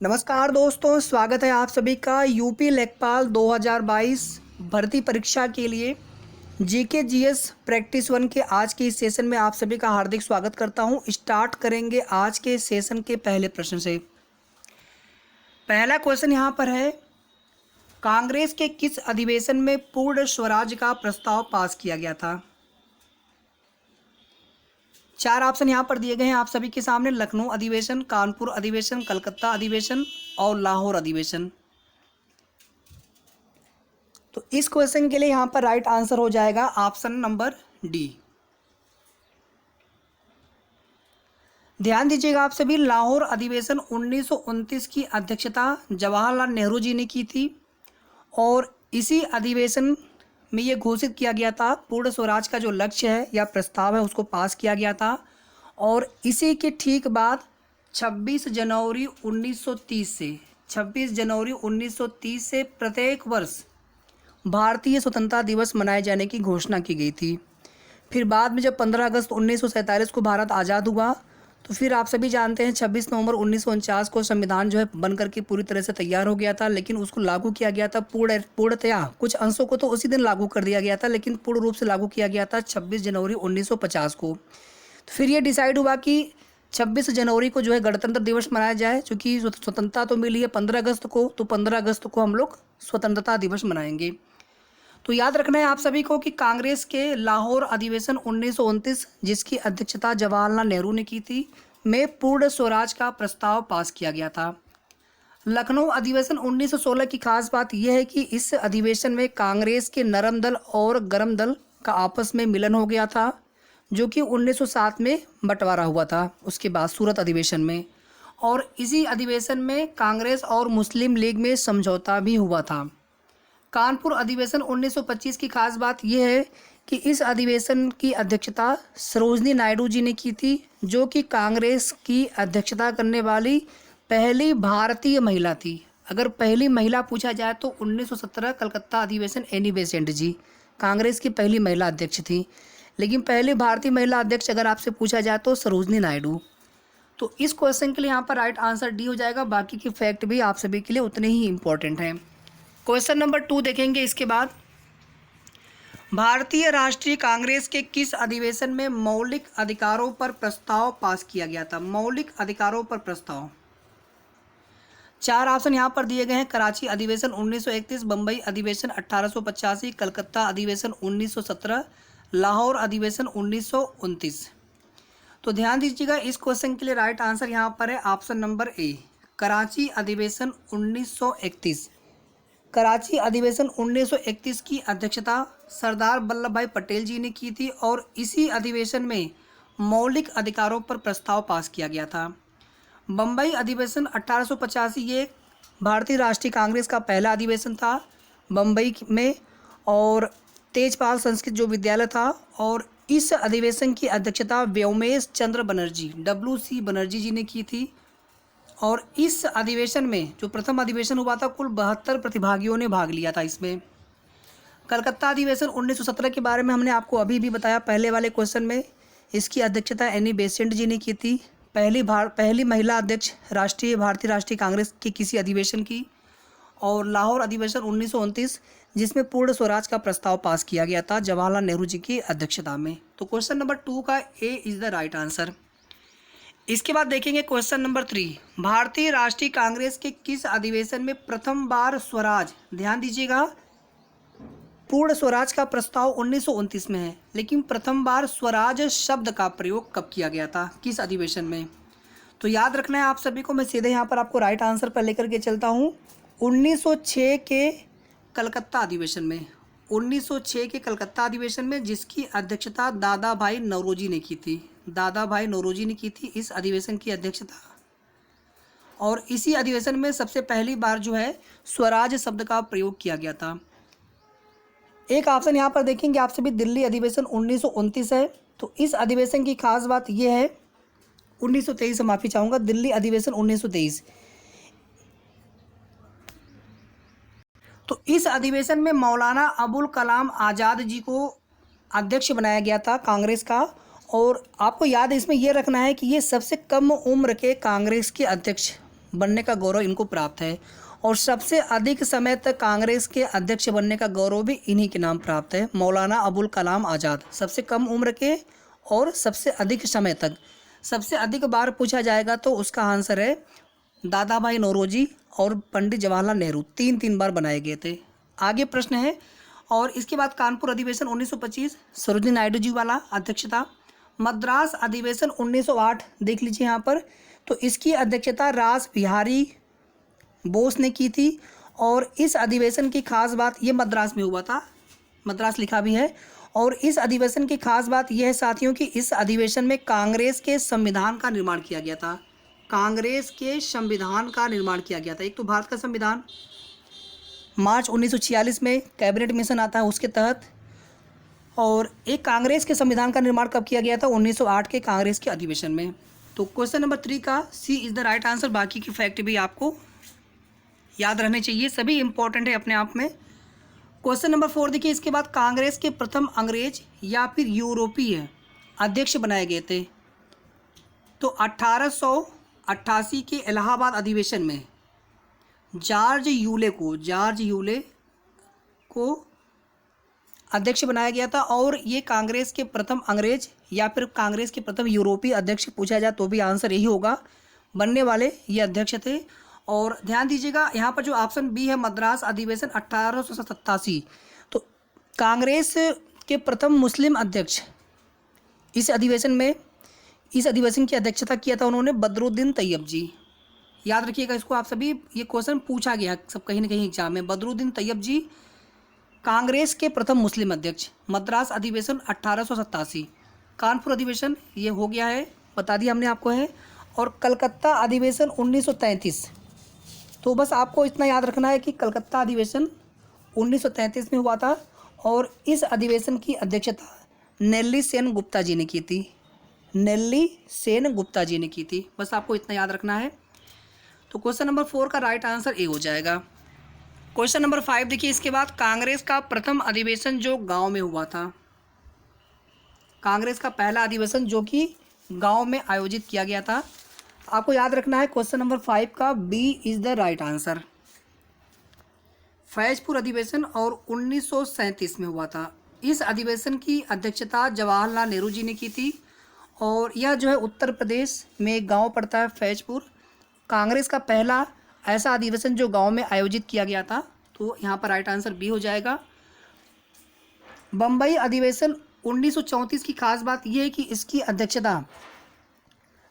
नमस्कार दोस्तों, स्वागत है आप सभी का यूपी लेखपाल 2022 भर्ती परीक्षा के लिए जीके जीएस प्रैक्टिस 1 के आज के इस सेशन में आप सभी का हार्दिक स्वागत करता हूं। स्टार्ट करेंगे आज के सेशन के पहले प्रश्न से। पहला क्वेश्चन यहां पर है, कांग्रेस के किस अधिवेशन में पूर्ण स्वराज का प्रस्ताव पास किया गया था? चार ऑप्शन यहाँ पर दिए गए हैं आप सभी के सामने। लखनऊ अधिवेशन, कानपुर अधिवेशन, कलकत्ता अधिवेशन और लाहौर अधिवेशन। तो इस क्वेश्चन के लिए यहाँ पर राइट आंसर हो जाएगा ऑप्शन नंबर डी। ध्यान दीजिएगा आप सभी, लाहौर अधिवेशन 1929 की अध्यक्षता जवाहरलाल नेहरू जी ने की थी और इसी अधिवेशन में ये घोषित किया गया था, पूर्ण स्वराज का जो लक्ष्य है या प्रस्ताव है उसको पास किया गया था। और इसी के ठीक बाद 26 जनवरी 1930 से प्रत्येक वर्ष भारतीय स्वतंत्रता दिवस मनाए जाने की घोषणा की गई थी। फिर बाद में जब 15 अगस्त 1947 को भारत आज़ाद हुआ तो फिर आप सभी जानते हैं 26 नवंबर 1949 को संविधान जो है बन करके पूरी तरह से तैयार हो गया था, लेकिन उसको लागू किया गया था पूर्णतया। कुछ अंशों को तो उसी दिन लागू कर दिया गया था, लेकिन पूर्ण रूप से लागू किया गया था 26 जनवरी 1950 को। तो फिर ये डिसाइड हुआ कि 26 जनवरी को जो है गणतंत्र दिवस मनाया जाए, चूँकि स्वतंत्रता तो मिली है 15 अगस्त को, तो 15 अगस्त को हम लोग स्वतंत्रता दिवस मनाएंगे। तो याद रखना है आप सभी को कि कांग्रेस के लाहौर अधिवेशन 1929, जिसकी अध्यक्षता जवाहरलाल नेहरू ने की थी, में पूर्ण स्वराज का प्रस्ताव पास किया गया था। लखनऊ अधिवेशन 1916 की खास बात यह है कि इस अधिवेशन में कांग्रेस के नरम दल और गरम दल का आपस में मिलन हो गया था, जो कि 1907 में बंटवारा हुआ था उसके बाद सूरत अधिवेशन में। और इसी अधिवेशन में कांग्रेस और मुस्लिम लीग में समझौता भी हुआ था। कानपुर अधिवेशन 1925 की खास बात यह है कि इस अधिवेशन की अध्यक्षता सरोजनी नायडू जी ने की थी, जो कि कांग्रेस की अध्यक्षता करने वाली पहली भारतीय महिला थी। अगर पहली महिला पूछा जाए तो 1917 कलकत्ता अधिवेशन एनी बेसेंट जी कांग्रेस की पहली महिला अध्यक्ष थी, लेकिन पहली भारतीय महिला अध्यक्ष अगर आपसे पूछा जाए तो सरोजनी नायडू। तो इस क्वेश्चन के लिए यहाँ पर राइट आंसर डी हो जाएगा। बाकी के फैक्ट भी आप सभी के लिए उतने ही इम्पोर्टेंट हैं। क्वेश्चन नंबर 2 देखेंगे इसके बाद, भारतीय राष्ट्रीय कांग्रेस के किस अधिवेशन में मौलिक अधिकारों पर प्रस्ताव पास किया गया था? मौलिक अधिकारों पर प्रस्ताव। चार ऑप्शन यहाँ पर दिए गए हैं। कराची अधिवेशन 1931, बम्बई अधिवेशन 1885, कलकत्ता अधिवेशन 1917, लाहौर अधिवेशन 1929। तो ध्यान दीजिएगा, इस क्वेश्चन के लिए राइट आंसर यहाँ पर है ऑप्शन नंबर ए, कराची अधिवेशन 1931। कराची अधिवेशन 1931 की अध्यक्षता सरदार वल्लभ भाई पटेल जी ने की थी और इसी अधिवेशन में मौलिक अधिकारों पर प्रस्ताव पास किया गया था। बम्बई अधिवेशन 1885 ये भारतीय राष्ट्रीय कांग्रेस का पहला अधिवेशन था बम्बई में, और तेजपाल संस्कृत जो विद्यालय था, और इस अधिवेशन की अध्यक्षता व्योमेश चंद्र बनर्जी WC बनर्जी जी ने की थी। और इस अधिवेशन में जो प्रथम अधिवेशन हुआ था, कुल 72 प्रतिभागियों ने भाग लिया था इसमें। कलकत्ता अधिवेशन 1917 के बारे में हमने आपको अभी भी बताया पहले वाले क्वेश्चन में। इसकी अध्यक्षता एनी बेसेंट जी ने की थी, पहली महिला अध्यक्ष भारतीय राष्ट्रीय कांग्रेस के किसी अधिवेशन की। और लाहौर अधिवेशन 1929, जिसमें पूर्ण स्वराज का प्रस्ताव पास किया गया था जवाहरलाल नेहरू जी की अध्यक्षता में। तो क्वेश्चन नंबर 2 का A is the right answer. इसके बाद देखेंगे क्वेश्चन नंबर 3, भारतीय राष्ट्रीय कांग्रेस के किस अधिवेशन में प्रथम बार स्वराज, ध्यान दीजिएगा, पूर्ण स्वराज का प्रस्ताव 1929 में है, लेकिन प्रथम बार स्वराज शब्द का प्रयोग कब किया गया था, किस अधिवेशन में? तो याद रखना है आप सभी को, मैं सीधे यहाँ पर आपको राइट आंसर पर लेकर के चलता हूँ। 1906 के कलकत्ता अधिवेशन में, 1906 के कलकत्ता अधिवेशन में, जिसकी अध्यक्षता दादा भाई नौरोजी ने की थी। दादा भाई नौरोजी ने की थी इस अधिवेशन की अध्यक्षता। और इसी अधिवेशन में सबसे पहली बार जो है स्वराज शब्द का प्रयोग किया गया था। एक ऑप्शन यहाँ पर देखेंगे आप सभी, दिल्ली अधिवेशन 1929 है। तो इस अधिवेशन की खास बात यह है, 1923 से माफ़ी चाहूँगा, दिल्ली अधिवेशन 1923। तो इस अधिवेशन में मौलाना अबुल कलाम आज़ाद जी को अध्यक्ष बनाया गया था कांग्रेस का। और आपको याद है, इसमें यह रखना है कि ये सबसे कम उम्र के कांग्रेस के अध्यक्ष बनने का गौरव इनको प्राप्त है और सबसे अधिक समय तक कांग्रेस के अध्यक्ष बनने का गौरव भी इन्हीं के नाम प्राप्त है, मौलाना अबुल कलाम आज़ाद। सबसे कम उम्र के और सबसे अधिक समय तक, सबसे अधिक बार पूछा जाएगा तो उसका आंसर है दादा भाई नौरोजी और पंडित जवाहरलाल नेहरू, 3 बार बनाए गए थे। आगे प्रश्न है, और इसके बाद कानपुर अधिवेशन 1925 सरोजिनी नायडू जी वाला अध्यक्षता। मद्रास अधिवेशन 1908 देख लीजिए यहाँ पर, तो इसकी अध्यक्षता रास बिहारी बोस ने की थी। और इस अधिवेशन की खास बात, ये मद्रास में हुआ था, मद्रास लिखा भी है। और इस अधिवेशन की खास बात यह है साथियों कि इस अधिवेशन में कांग्रेस के संविधान का निर्माण किया गया था। कांग्रेस के संविधान का निर्माण किया गया था। एक तो भारत का संविधान मार्च 1946 में कैबिनेट मिशन आता है उसके तहत, और एक कांग्रेस के संविधान का निर्माण कब किया गया था, 1908 के कांग्रेस के अधिवेशन में। तो क्वेश्चन नंबर 3 का C is the right answer. बाकी की फैक्ट भी आपको याद रहने चाहिए, सभी इंपॉर्टेंट है अपने आप में। क्वेश्चन नंबर 4 देखिए, इसके बाद कांग्रेस के प्रथम अंग्रेज या फिर यूरोपीय अध्यक्ष बनाए गए थे। तो 1888 के इलाहाबाद अधिवेशन में जॉर्ज यूले को अध्यक्ष बनाया गया था। और ये कांग्रेस के प्रथम अंग्रेज या फिर कांग्रेस के प्रथम यूरोपीय अध्यक्ष पूछा जाए तो भी आंसर यही होगा, बनने वाले ये अध्यक्ष थे। और ध्यान दीजिएगा यहाँ पर जो ऑप्शन बी है मद्रास अधिवेशन 1887, तो कांग्रेस के प्रथम मुस्लिम अध्यक्ष इस अधिवेशन की अध्यक्षता किया था उन्होंने बदरुद्दीन तैयब जी। याद रखिएगा इसको आप सभी, ये क्वेश्चन पूछा गया सब कहीं ना कहीं एग्जाम में। बदरुद्दीन तैयब जी कांग्रेस के प्रथम मुस्लिम अध्यक्ष। मद्रास अधिवेशन 1887, कानपुर अधिवेशन ये हो गया है, बता दिया हमने आपको है। और कलकत्ता अधिवेशन 1933, तो बस आपको इतना याद रखना है कि कलकत्ता अधिवेशन 1933 में हुआ था और इस अधिवेशन की अध्यक्षता नेल्ली सेन गुप्ता जी ने की थी। बस आपको इतना याद रखना है। तो क्वेश्चन नंबर 4 का राइट आंसर ए हो जाएगा। क्वेश्चन नंबर 5 देखिए, इसके बाद कांग्रेस का प्रथम अधिवेशन जो गांव में हुआ था, कांग्रेस का पहला अधिवेशन जो कि गांव में आयोजित किया गया था, आपको याद रखना है क्वेश्चन नंबर 5 का B is the right answer. Faizpur अधिवेशन और 1937 में हुआ था। इस अधिवेशन की अध्यक्षता जवाहरलाल नेहरू जी ने की थी और यह जो है उत्तर प्रदेश में एक गाँव पड़ता है फैजपुर। कांग्रेस का पहला ऐसा अधिवेशन जो गांव में आयोजित किया गया था, तो यहाँ पर राइट आंसर बी हो जाएगा। बम्बई अधिवेशन 1934 की खास बात यह है कि इसकी अध्यक्षता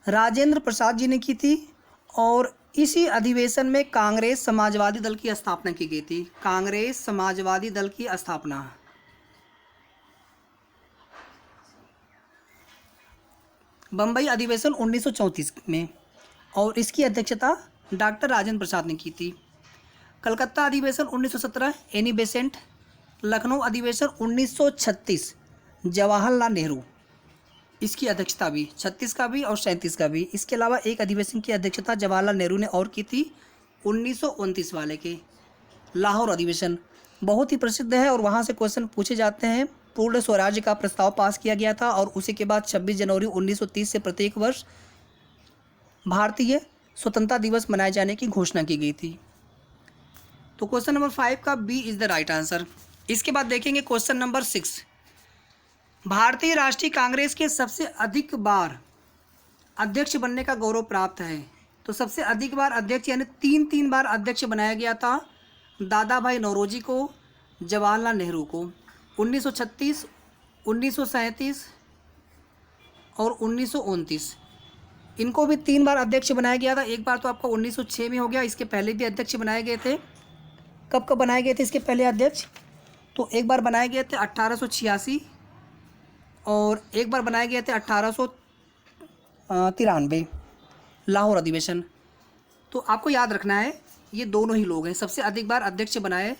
राजेंद्र प्रसाद जी ने की थी और इसी अधिवेशन में कांग्रेस समाजवादी दल की स्थापना की गई थी। कांग्रेस समाजवादी दल की स्थापना बम्बई अधिवेशन 1934 में, और इसकी अध्यक्षता डॉक्टर राजेंद्र प्रसाद ने की थी। कलकत्ता अधिवेशन 1917 एनी बेसेंट। लखनऊ अधिवेशन 1936 जवाहरलाल नेहरू, इसकी अध्यक्षता भी 36 का भी और 37 का भी। इसके अलावा एक अधिवेशन की अध्यक्षता जवाहरलाल नेहरू ने और की थी 1929 वाले के। लाहौर अधिवेशन बहुत ही प्रसिद्ध है और वहाँ से क्वेश्चन पूछे जाते हैं। पूर्ण स्वराज्य का प्रस्ताव पास किया गया था और उसी के बाद 26 जनवरी 1930 से प्रत्येक वर्ष भारतीय स्वतंत्रता दिवस मनाए जाने की घोषणा की गई थी। तो क्वेश्चन नंबर 5 का B is the right answer. इसके बाद देखेंगे क्वेश्चन नंबर 6। भारतीय राष्ट्रीय कांग्रेस के सबसे अधिक बार अध्यक्ष बनने का गौरव प्राप्त है। तो सबसे अधिक बार अध्यक्ष यानी 3 बार अध्यक्ष बनाया गया था दादा भाई नौरोजी को, जवाहरलाल नेहरू को। 1936, 1937 और 1929, इनको भी 3 बार अध्यक्ष बनाया गया था। एक बार तो आपका 1906 में हो गया, इसके पहले भी अध्यक्ष बनाए गए थे। कब कब बनाए गए थे इसके पहले अध्यक्ष? तो एक बार बनाए गए थे 1886 और एक बार बनाए गए थे 1893 लाहौर अधिवेशन। तो आपको याद रखना है ये दोनों ही लोग हैं, सबसे अधिक बार अध्यक्ष बनाए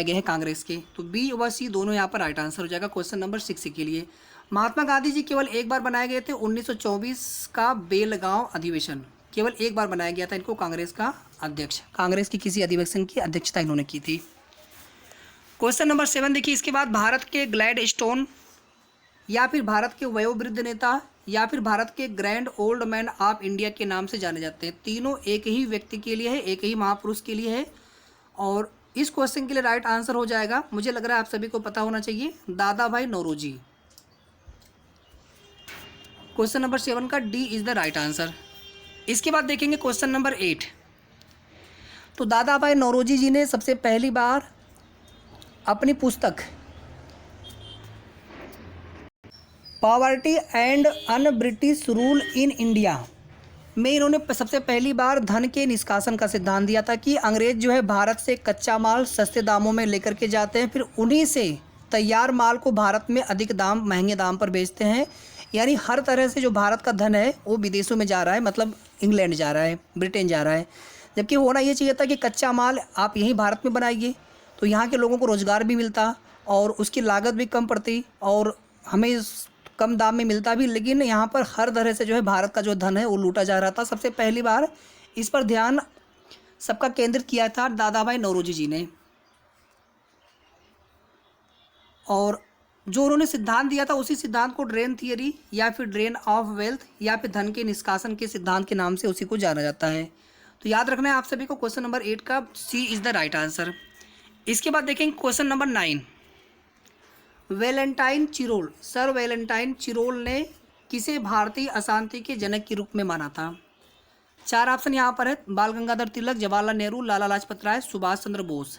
गए हैं कांग्रेस के। तो बी व सी दोनों यहाँ पर राइट आंसर हो जाएगा क्वेश्चन नंबर 6 के लिए। महात्मा गांधी जी केवल एक बार बनाए गए थे 1924 का बेलगांव अधिवेशन, केवल एक बार बनाया गया था इनको कांग्रेस का अध्यक्ष। कांग्रेस की किसी अधिवेशन की अध्यक्षता इन्होंने की थी। क्वेश्चन नंबर 7 देखिए, इसके बाद भारत के ग्लैडस्टोन या फिर भारत के वयोवृद्ध नेता या फिर भारत के grand old man of India के नाम से जाने जाते हैं। तीनों एक ही व्यक्ति के लिए है, एक ही महापुरुष के लिए है। और इस क्वेश्चन के लिए राइट आंसर हो जाएगा, मुझे लग रहा है आप सभी को पता होना चाहिए, दादा भाई नौरोजी। क्वेश्चन नंबर 7 का D is the right answer. इसके बाद देखेंगे क्वेश्चन नंबर 8। तो दादा भाई नौरोजी जी ने सबसे पहली बार अपनी पुस्तक poverty and un British rule in India में इन्होंने सबसे पहली बार धन के निष्कासन का सिद्धांत दिया था कि अंग्रेज जो है भारत से कच्चा माल सस्ते दामों में लेकर के जाते हैं, फिर उन्हीं से तैयार माल को भारत में अधिक दाम, महंगे दाम पर बेचते हैं। यानी हर तरह से जो भारत का धन है वो विदेशों में जा रहा है, मतलब इंग्लैंड जा रहा है, ब्रिटेन जा रहा है। जबकि होना ये चाहिए था कि कच्चा माल आप यहीं भारत में बनाइए, तो यहाँ के लोगों को रोज़गार भी मिलता और उसकी लागत भी कम पड़ती और हमें कम दाम में मिलता भी। लेकिन यहाँ पर हर तरह से जो है भारत का जो धन है वो लूटा जा रहा था। सबसे पहली बार इस पर ध्यान सबका केंद्रित किया था दादा भाई नौरोजी जी ने। और जो उन्होंने सिद्धांत दिया था उसी सिद्धांत को ड्रेन थियरी या फिर ड्रेन ऑफ वेल्थ या फिर धन के निष्कासन के सिद्धांत के नाम से उसी को जाना जाता है। तो याद रखना है आप सभी को, क्वेश्चन नंबर 8 का C is the right answer. इसके बाद देखेंगे question number 9। Valentine Chirol, sir Valentine Chirol ने किसे भारतीय अशांति के जनक के रूप में माना था? 4 ऑप्शन यहाँ पर है, बाल गंगाधर तिलक, जवाहरलाल नेहरू, लाला लाजपत राय, सुभाष चंद्र बोस।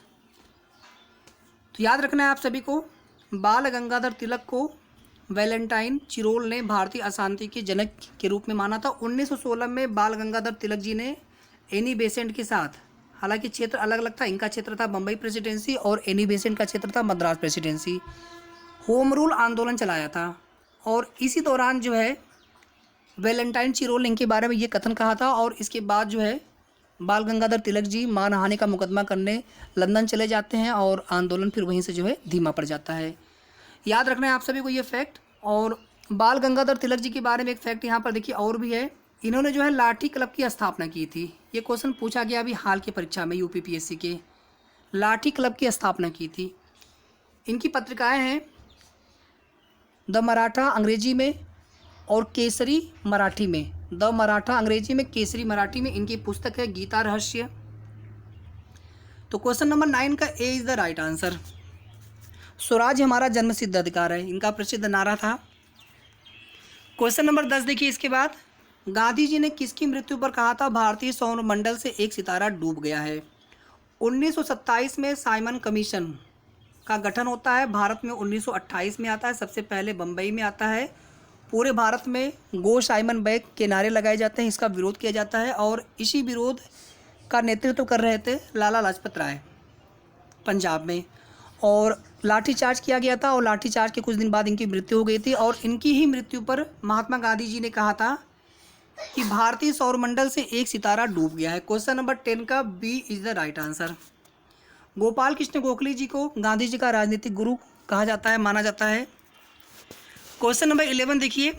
तो याद रखना है आप सभी को, बाल गंगाधर तिलक को वैलेंटाइन चिरोल ने भारतीय अशांति के जनक के रूप में माना था। 1916 में बाल गंगाधर तिलक जी ने एनी बेसेंट के साथ, हालांकि क्षेत्र अलग अलग था, इनका क्षेत्र था बम्बई प्रेसिडेंसी और एनी बेसेंट का क्षेत्र था मद्रास प्रेसिडेंसी, होम रूल आंदोलन चलाया था। और इसी दौरान जो है वैलेंटाइन चिरोल ने इनके बारे में ये कथन कहा था। और इसके बाद जो है बाल गंगाधर तिलक जी मानहानि का मुकदमा करने लंदन चले जाते हैं और आंदोलन फिर वहीं से जो है धीमा पड़ जाता है। याद रखना है आप सभी को ये फैक्ट। और बाल गंगाधर तिलक जी के बारे में एक फैक्ट यहाँ पर देखिए और भी है, इन्होंने जो है लाठी क्लब की स्थापना की थी। ये क्वेश्चन पूछा गया अभी हाल की परीक्षा में यूपीपीएससी के, लाठी क्लब की स्थापना की थी। इनकी पत्रिकाएं हैं द मराठा अंग्रेजी में और केसरी मराठी में। द मराठा अंग्रेजी में, केसरी मराठी में इनकी पुस्तक है गीता रहस्य। तो क्वेश्चन नंबर 9 का A is the right answer. Swaraj हमारा जन्मसिद्ध अधिकार है, इनका प्रसिद्ध नारा था। क्वेश्चन नंबर 10 देखिए इसके बाद, गांधी जी ने किसकी मृत्यु पर कहा था भारतीय सौर मंडल से एक सितारा डूब गया है? 1927 में साइमन कमीशन का गठन होता है, भारत में 1928 में आता है, सबसे पहले बम्बई में आता है। पूरे भारत में गो साइमन बैक के नारे लगाए जाते हैं, इसका विरोध किया जाता है और इसी विरोध का नेतृत्व कर रहे थे लाला लाजपत राय पंजाब में। और लाठीचार्ज किया गया था और लाठीचार्ज के कुछ दिन बाद इनकी मृत्यु हो गई थी। और इनकी ही मृत्यु पर महात्मा गांधी जी ने कहा था कि भारतीय सौरमंडल से एक सितारा डूब गया है। क्वेश्चन नंबर 10 का B is the right answer. Gopal Krishna Gokhale ji को गांधी जी का राजनीतिक गुरु कहा जाता है, माना जाता है। क्वेश्चन नंबर 11 देखिए,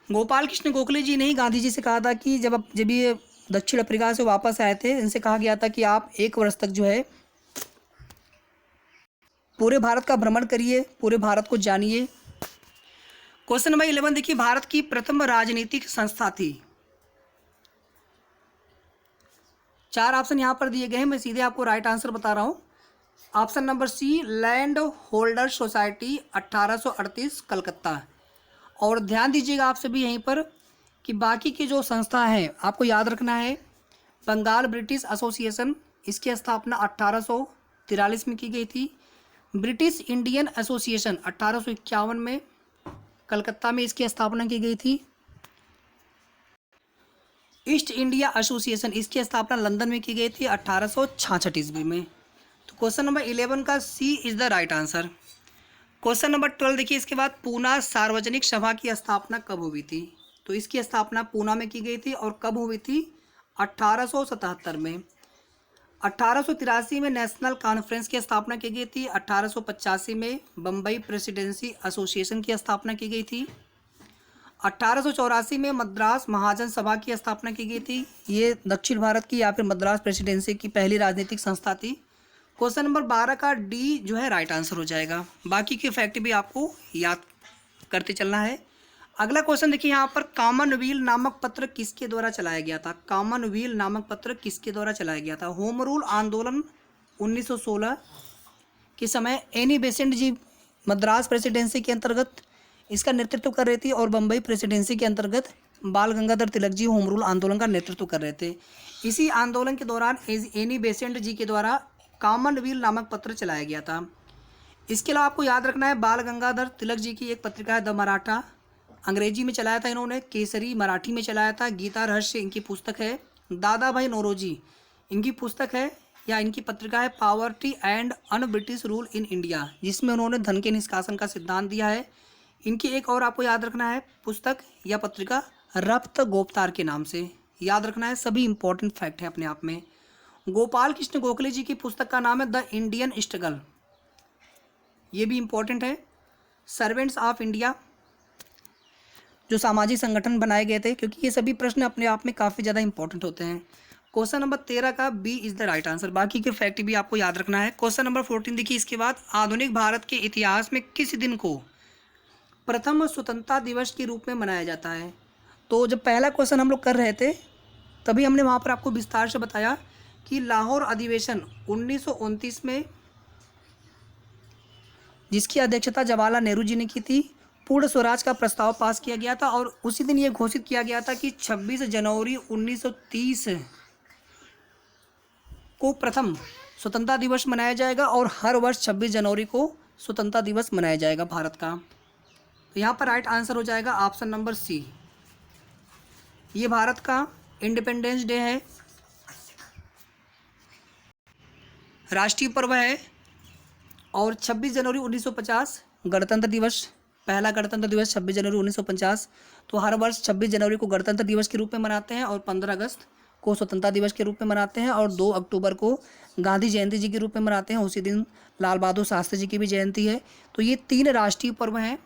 गोपाल कृष्ण गोखले जी ने ही गांधी जी से कहा था कि जब ये दक्षिण अफ्रीका से वापस आए थे, इनसे कहा गया था कि आप 1 वर्ष तक जो है पूरे भारत का भ्रमण करिए, पूरे भारत को जानिए। क्वेश्चन नंबर 11 देखिए, भारत की प्रथम राजनीतिक संस्था थी। 4 ऑप्शन यहाँ पर दिए गए हैं, मैं सीधे आपको राइट आंसर बता रहा हूँ। Option number C, land holder society 1838 Calcutta. और ध्यान दीजिएगा आप सभी यहीं पर कि बाकी की जो संस्था हैं आपको याद रखना है। बंगाल ब्रिटिश एसोसिएशन, इसकी स्थापना 1843 में की गई थी। ब्रिटिश इंडियन एसोसिएशन 1851 में कलकत्ता में इसकी स्थापना की गई थी। ईस्ट इंडिया एसोसिएशन, इसकी स्थापना लंदन में की गई थी 1866 ईस्वी में। तो क्वेश्चन नंबर 11 का C is the right answer. Question number 12 देखिए इसके बाद, पूना सार्वजनिक सभा की स्थापना कब हुई थी? तो इसकी स्थापना पूना में की गई थी और कब हुई थी? 1877 में। 1883 में नेशनल कॉन्फ्रेंस की स्थापना की गई थी। 1885 में बम्बई प्रेसिडेंसी एसोसिएशन की स्थापना की गई थी। 1884 में मद्रास महाजन सभा की स्थापना की गई थी। ये दक्षिण भारत की या फिर मद्रास प्रेसिडेंसी की पहली राजनीतिक संस्था थी। क्वेश्चन नंबर 12 का डी जो है राइट आंसर हो जाएगा। बाकी के फैक्ट भी आपको याद करते चलना है। अगला क्वेश्चन देखिए यहाँ पर, कॉमनवेल्थ नामक पत्र किसके द्वारा चलाया गया था? कॉमनवेल्थ नामक पत्र किसके द्वारा चलाया गया था? होम रूल आंदोलन 1916 के समय एनी बेसेंट जी मद्रास प्रेसिडेंसी के अंतर्गत इसका नेतृत्व कर रही थी, और बम्बई प्रेसिडेंसी के अंतर्गत बाल गंगाधर तिलक जी होम रूल आंदोलन का नेतृत्व कर रहे थे। इसी आंदोलन के दौरान एनी बेसेंट जी के द्वारा कॉमनवेल्थ नामक पत्र चलाया गया था। इसके अलावा आपको याद रखना है, बाल गंगाधर तिलक जी की एक पत्रिका है द मराठा, अंग्रेजी में चलाया था इन्होंने, केसरी मराठी में चलाया था, गीता रहस्य इनकी पुस्तक है, दादा भाई नौरोजी इनकी पुस्तक है या इनकी पत्रिका है poverty and un British rule in India, जिसमें उन्होंने धन के निष्कासन का सिद्धांत दिया है। इनकी एक और आपको याद रखना है पुस्तक या पत्रिका रफ्त गोपतार के नाम से, याद रखना है, सभी इंपॉर्टेंट फैक्ट है अपने आप में। गोपाल कृष्ण गोखले जी की पुस्तक का नाम है द इंडियन स्ट्रगल, ये भी इंपॉर्टेंट है। सर्वेंट्स ऑफ इंडिया, जो सामाजिक संगठन बनाए गए थे, क्योंकि ये सभी प्रश्न अपने आप में काफ़ी ज़्यादा इंपॉर्टेंट होते हैं। क्वेश्चन नंबर 13 का B is the right answer, बाकी के फैक्ट भी आपको याद रखना है। क्वेश्चन नंबर 14 देखिए, इसके बाद आधुनिक भारत के इतिहास में किस दिन को प्रथम स्वतंत्रता दिवस के रूप में मनाया जाता है? तो जब पहला क्वेश्चन हम लोग कर रहे थे तभी हमने वहाँ पर आपको विस्तार से बताया कि लाहौर अधिवेशन 1929 में, जिसकी अध्यक्षता जवाहरलाल नेहरू जी ने की थी, पूर्ण स्वराज का प्रस्ताव पास किया गया था, और उसी दिन ये घोषित किया गया था कि 26 जनवरी 1930 को प्रथम स्वतंत्रता दिवस मनाया जाएगा, और हर वर्ष 26 जनवरी को स्वतंत्रता दिवस मनाया जाएगा भारत का। तो यहाँ पर राइट आंसर हो जाएगा ऑप्शन नंबर सी। ये भारत का इंडिपेंडेंस डे है, राष्ट्रीय पर्व है, और 26 जनवरी 1950 गणतंत्र दिवस, पहला गणतंत्र दिवस 26 जनवरी 1950। तो हर वर्ष 26 जनवरी को गणतंत्र दिवस के रूप में मनाते हैं, और 15 अगस्त को स्वतंत्रता दिवस के रूप में मनाते हैं, और 2 अक्टूबर को गांधी जयंती जी के रूप में मनाते हैं। उसी दिन लाल बहादुर शास्त्री जी की भी जयंती है। तो ये 3 राष्ट्रीय पर्व हैं।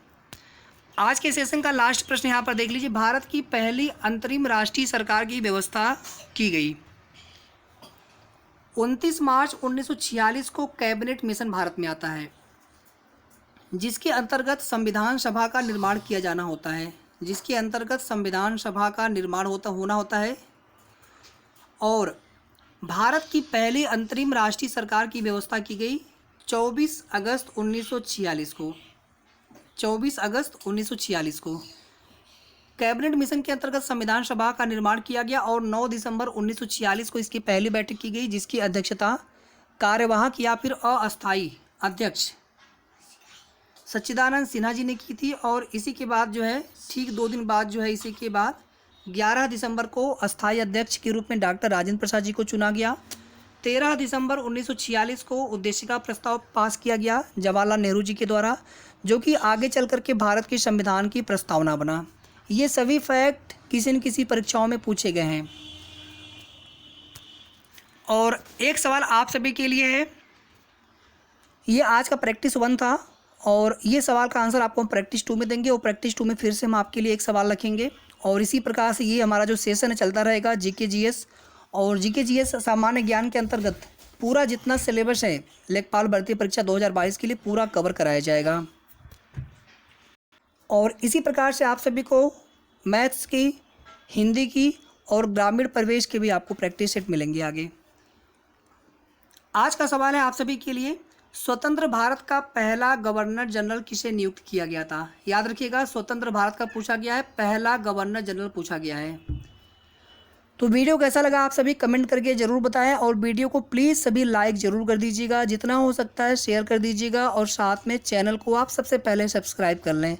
आज के सेशन का लास्ट प्रश्न यहाँ पर देख लीजिए, भारत की पहली अंतरिम राष्ट्रीय सरकार की व्यवस्था की गई। 29 मार्च 1946 को कैबिनेट मिशन भारत में आता है, जिसके अंतर्गत संविधान सभा का निर्माण किया जाना होता है, जिसके अंतर्गत संविधान सभा का निर्माण होना होता है। और भारत की पहली अंतरिम राष्ट्रीय सरकार की व्यवस्था की गई 24 अगस्त 1946 को। 24 अगस्त 1946 को कैबिनेट मिशन के अंतर्गत संविधान सभा का निर्माण किया गया, और 9 दिसंबर 1946 को इसकी पहली बैठक की गई, जिसकी अध्यक्षता कार्यवाहक या फिर अस्थायी अध्यक्ष सच्चिदानंद सिन्हा जी ने की थी। और इसी के बाद जो है, ठीक 2 दिन बाद जो है, इसी के बाद 11 दिसंबर को अस्थायी अध्यक्ष के रूप में डॉक्टर राजेंद्र प्रसाद जी को चुना गया। 13 दिसंबर 1946 को उद्देशिका प्रस्ताव पास किया गया जवाहरलाल नेहरू जी के द्वारा, जो कि आगे चल करके भारत के संविधान की प्रस्तावना बना। ये सभी फैक्ट किसी न किसी परीक्षाओं में पूछे गए हैं। और एक सवाल आप सभी के लिए है, ये आज का प्रैक्टिस 1 था, और ये सवाल का आंसर आपको हम प्रैक्टिस 2 में देंगे, और प्रैक्टिस 2 में फिर से हम आपके लिए एक सवाल रखेंगे। और इसी प्रकार से ये हमारा जो सेशन है चलता रहेगा जीके जीएस, और जीके जीएस सामान्य ज्ञान के अंतर्गत पूरा जितना सिलेबस है लेखपाल भर्ती परीक्षा 2022 के लिए पूरा कवर कराया जाएगा। और इसी प्रकार से आप सभी को मैथ्स की, हिंदी की और ग्रामीण प्रवेश के भी आपको प्रैक्टिस सेट मिलेंगे आगे। आज का सवाल है आप सभी के लिए, स्वतंत्र भारत का पहला गवर्नर जनरल किसे नियुक्त किया गया था? याद रखिएगा, स्वतंत्र भारत का पूछा गया है, पहला गवर्नर जनरल पूछा गया है। तो वीडियो कैसा लगा आप सभी कमेंट करके ज़रूर बताएं, और वीडियो को प्लीज़ सभी लाइक ज़रूर कर दीजिएगा, जितना हो सकता है शेयर कर दीजिएगा, और साथ में चैनल को आप सबसे पहले सब्सक्राइब कर लें।